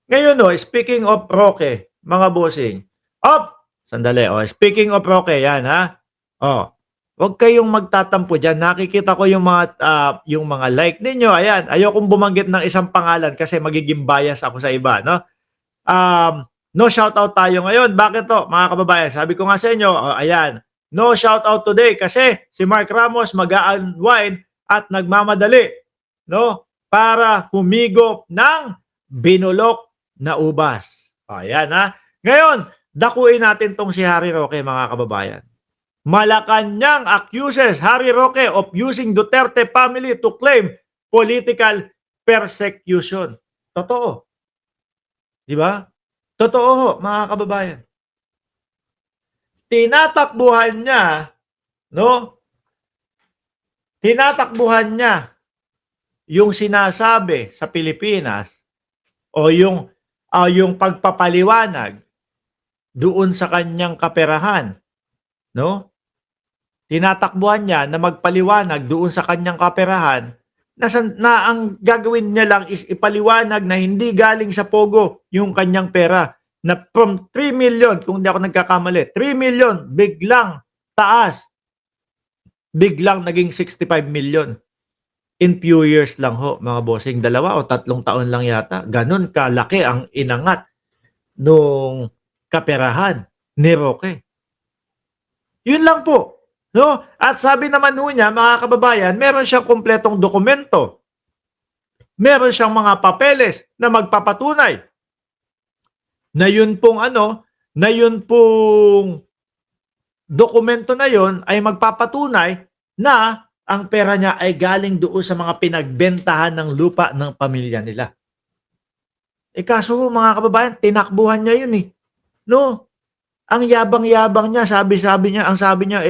Ngayon, oh, speaking of Roque, mga bossing. Sandali, oh, speaking of Roque, yan ha. Oh, wag kayong magtatampo diyan. Nakikita ko yung mga like ninyo. Ayan, ayokong bumanggit ng isang pangalan kasi magiging bias ako sa iba, no? No shoutout tayo ngayon. Bakit to, mga kababayan? Sabi ko nga sa inyo, oh, ayan, no shoutout today kasi si Mark Ramos mag-unwind at nagmamadali, no? Para humigop ng binulok na ubas. Ayan ha. Ngayon, dakuin natin tong si Harry Roque, mga kababayan. Malacanang accuses Harry Roque of using Duterte family to claim political persecution. Totoo. Di ba? Totoo ho, mga kababayan. Tinatakbuhan niya, no? Tinatakbuhan niya yung sinasabi sa Pilipinas o yung pagpapaliwanag doon sa kanyang kaperahan, no? Tinatakbuhan niya na magpaliwanag doon sa kanyang kaperahan na ang gagawin niya lang is ipaliwanag na hindi galing sa Pogo yung kanyang pera, na from 3 million, kung hindi ako nagkakamali, 3 million, biglang taas, biglang naging 65 million in few years lang ho, mga bossing. 2 o 3 taon lang yata. Ganon kalaki ang inangat nung kaperahan ni Roque. Yun lang po. No? At sabi naman ho niya, mga kababayan, meron siyang kumpletong dokumento. Meron siyang mga papeles na magpapatunay na yun pong na yun pong dokumento na yun ay magpapatunay na ang pera niya ay galing doon sa mga pinagbentahan ng lupa ng pamilya nila. Kaso mga kababayan, tinakbuhan niya yun eh. No? Ang yabang-yabang niya, sabi niya, ang sabi niya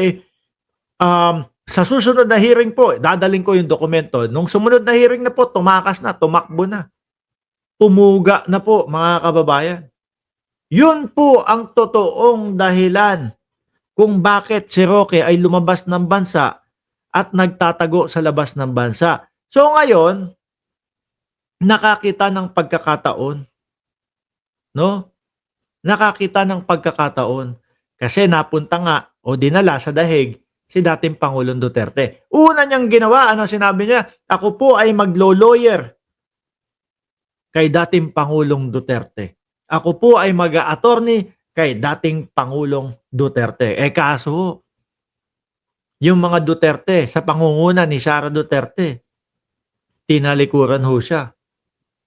sa susunod na hearing po, dadaling ko yung dokumento. Nung sumunod na hearing na po, tumakas na, tumakbo na. Pumuga na po, mga kababayan. Yun po ang totoong dahilan kung bakit si Roque ay lumabas ng bansa at nagtatago sa labas ng bansa. So ngayon, nakakita ng pagkakataon, no? Nakakita ng pagkakataon kasi napunta nga o dinala sa dahig si dating Pangulong Duterte. Una niyang ginawa, sinabi niya, ako po ay maglo-lawyer kay dating Pangulong Duterte. Ako po ay mag-a-attorney kay dating Pangulong Duterte. Kaso, yung mga Duterte sa pangunguna ni Sara Duterte, tinalikuran ho siya.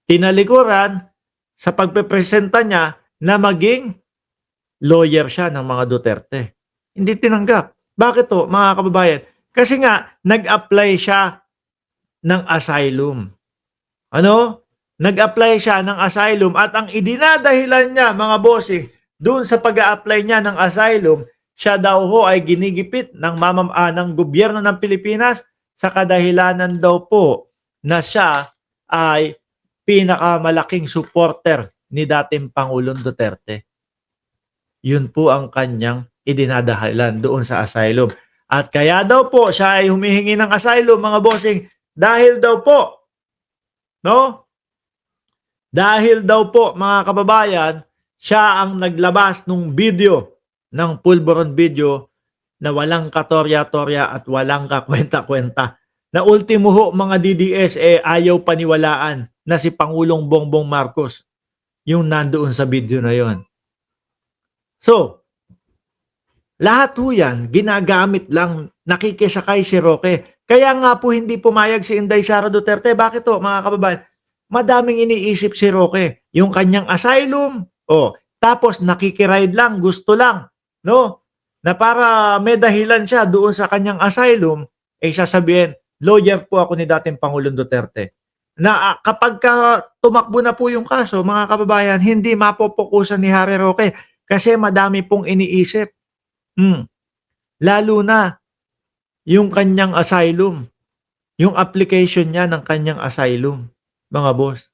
Tinalikuran sa pagpepresenta niya na maging lawyer siya ng mga Duterte. Hindi tinanggap. Bakit to, mga kababayan? Kasi nga, nag-apply siya ng asylum. Nag-apply siya ng asylum at ang idinadahilan niya, mga bossing, doon sa pag-a-apply niya ng asylum, siya daw ho ay ginigipit ng gobyerno ng Pilipinas sa kadahilanan daw po na siya ay pinakamalaking supporter ni dating Pangulong Duterte. Yun po ang kanyang idinadahilan doon sa asylum. At kaya daw po siya ay humihingi ng asylum, mga bossing, dahil daw po, no? Dahil daw po, mga kababayan, siya ang naglabas ng video, ng pulburon video, na walang katorya-torya at walang kakwenta-kwenta. Na ultimo ho, mga DDS, ayaw paniwalaan na si Pangulong Bongbong Marcos yung nandoon sa video na yon. So, lahat ho yan, ginagamit lang, nakikisakay si Roque. Kaya nga po hindi pumayag si Inday Sara Duterte. Bakit to, mga kababayan? Madaming iniisip si Roque. Yung kanyang asylum, tapos nakikiride lang, gusto lang, no? Na para may dahilan siya doon sa kanyang asylum, sasabihin, lawyer po ako ni dating Pangulong Duterte. Na kapag tumakbo na po yung kaso, mga kababayan, hindi mapopokusan ni Harry Roque kasi madami pong iniisip. Lalo na yung kanyang asylum, yung application niya ng kanyang asylum, mga boss.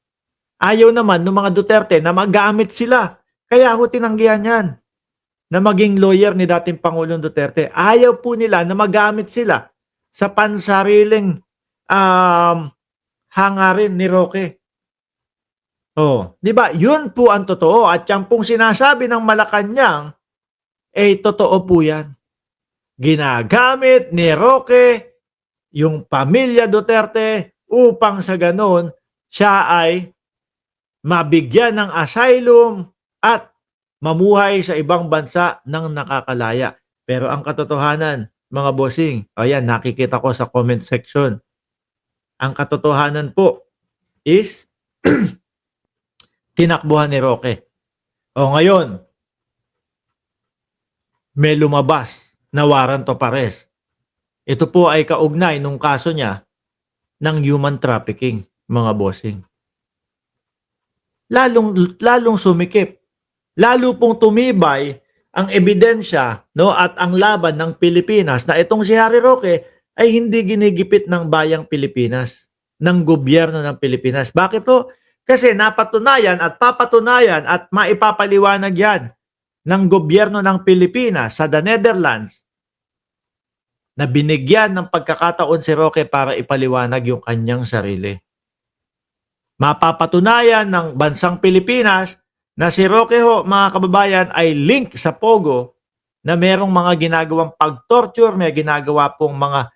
Ayaw naman ng mga Duterte na magamit sila. Kaya ako tinanggihan yan na maging lawyer ni dating Pangulong Duterte. Ayaw po nila na magamit sila sa pansariling hangarin ni Roque. Oh, 'di ba? 'Yun po ang totoo at 'yan pong sinasabi ng Malacanang, eh, totoo po 'yan. Ginagamit ni Roque yung pamilya Duterte upang sa gano'n siya ay mabigyan ng asylum at mamuhay sa ibang bansa ng nakakalaya. Pero ang katotohanan, mga bossing, ayan nakikita ko sa comment section, ang katotohanan po is tinakbuhan ni Roque. O ngayon, may lumabas na warrant of arrest. Ito po ay kaugnay nung kaso niya ng human trafficking, mga bossing. Lalong sumikip. Lalo pong tumibay ang ebidensya, no, at ang laban ng Pilipinas na itong si Harry Roque ay hindi ginigipit ng bayang Pilipinas, ng gobyerno ng Pilipinas. Bakit to? Kasi napatunayan at papatunayan at maipapaliwanag yan ng gobyerno ng Pilipinas sa the Netherlands na binigyan ng pagkakataon si Roque para ipaliwanag yung kanyang sarili. Mapapatunayan ng bansang Pilipinas na si Roque ho, mga kababayan, ay link sa Pogo na merong mga ginagawang pag-torture, may ginagawa pong mga,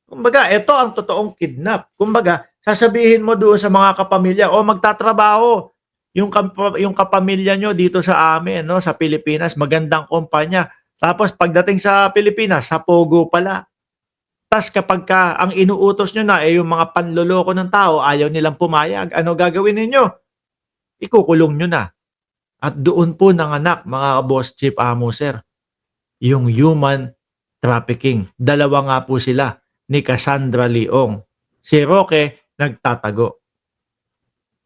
kumbaga, ito ang totoong kidnap. Kumbaga, sasabihin mo doon sa mga kapamilya, o magtatrabaho yung kapamilya nyo dito sa amin, no, sa Pilipinas, magandang kumpanya. Tapos pagdating sa Pilipinas, sa Pogo pala. Tas kapag ang inuutos nyo na yung mga panloloko ng tao, ayaw nilang pumayag, ano gagawin ninyo? Ikukulong nyo na. At doon po nanganak, mga boss, Chief Amo, sir, yung human trafficking. Dalawa nga po sila ni Cassandra Leong. Si Roque nagtatago.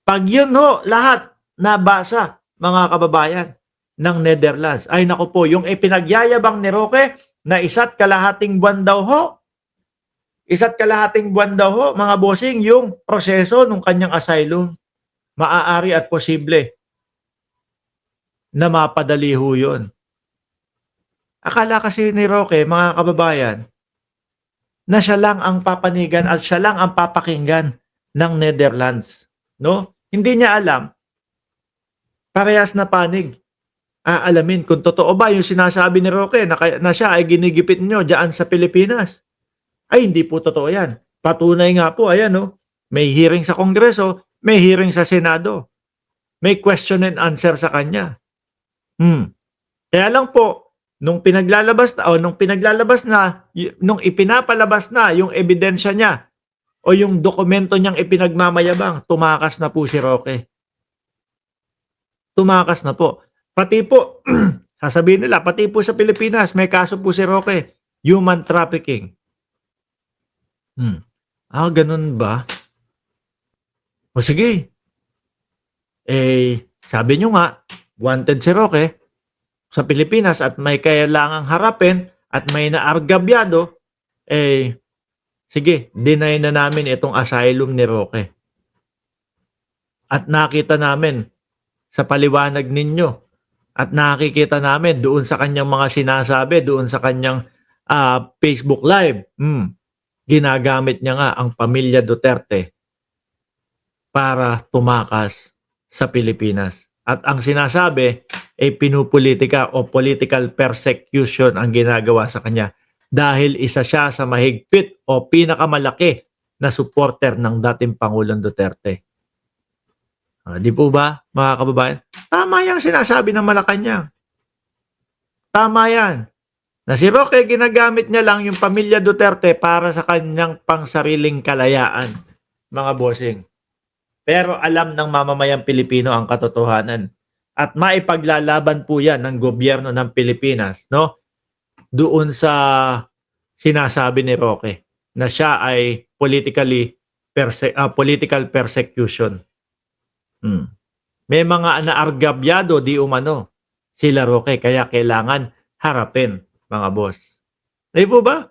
Pag yun ho, lahat nabasa, mga kababayan, ng Netherlands. Ay naku po, yung ipinagyayabang ni Roque na isa't kalahating buwan daw ho, mga bossing, yung proseso ng kanyang asylum. Maaari at posible na mapadali ho yun. Akala kasi ni Roque, mga kababayan, na siya lang ang papanigan at siya lang ang papakinggan ng Netherlands. No? Hindi niya alam, parehas na panig. Aalamin kung totoo ba yung sinasabi ni Roque na siya ay ginigipit nyo dyan sa Pilipinas. Ay, hindi po totoo yan. Patunay nga po, ayan, no? May hearing sa Kongreso, may hearing sa Senado. May question and answer sa kanya. Kaya lang po, nung ipinapalabas na yung ebidensya niya o yung dokumento niyang ipinagmamayabang, tumakas na po si Roque. Tumakas na po. Pati po, sasabihin nila, pati po sa Pilipinas, may kaso po si Roque, human trafficking. Ganun ba? O sige. Sabi nyo nga, wanted si Roque sa Pilipinas at may kailangang harapin at may naargabyado, sige, deny na namin itong asylum ni Roque. At nakita namin sa paliwanag ninyo at nakikita namin doon sa kanyang mga sinasabi, doon sa kanyang Facebook Live, ginagamit niya nga ang pamilya Duterte para tumakas sa Pilipinas. At ang sinasabi ay pinupolitika o political persecution ang ginagawa sa kanya dahil isa siya sa mahigpit o pinakamalaki na supporter ng dating Pangulong Duterte. Di po ba, mga kababayan? Tama yung sinasabi ng Malacanang. Tama yan. Na si Roque, ginagamit niya lang yung pamilya Duterte para sa kanyang pangsariling kalayaan, mga bossing. Pero alam ng mamamayang Pilipino ang katotohanan. At maipaglalaban po yan ng gobyerno ng Pilipinas, no? Doon sa sinasabi ni Roque na siya ay political persecution. May mga naargabyado di umano sila Roque, kaya kailangan harapin, mga boss. Di po ba?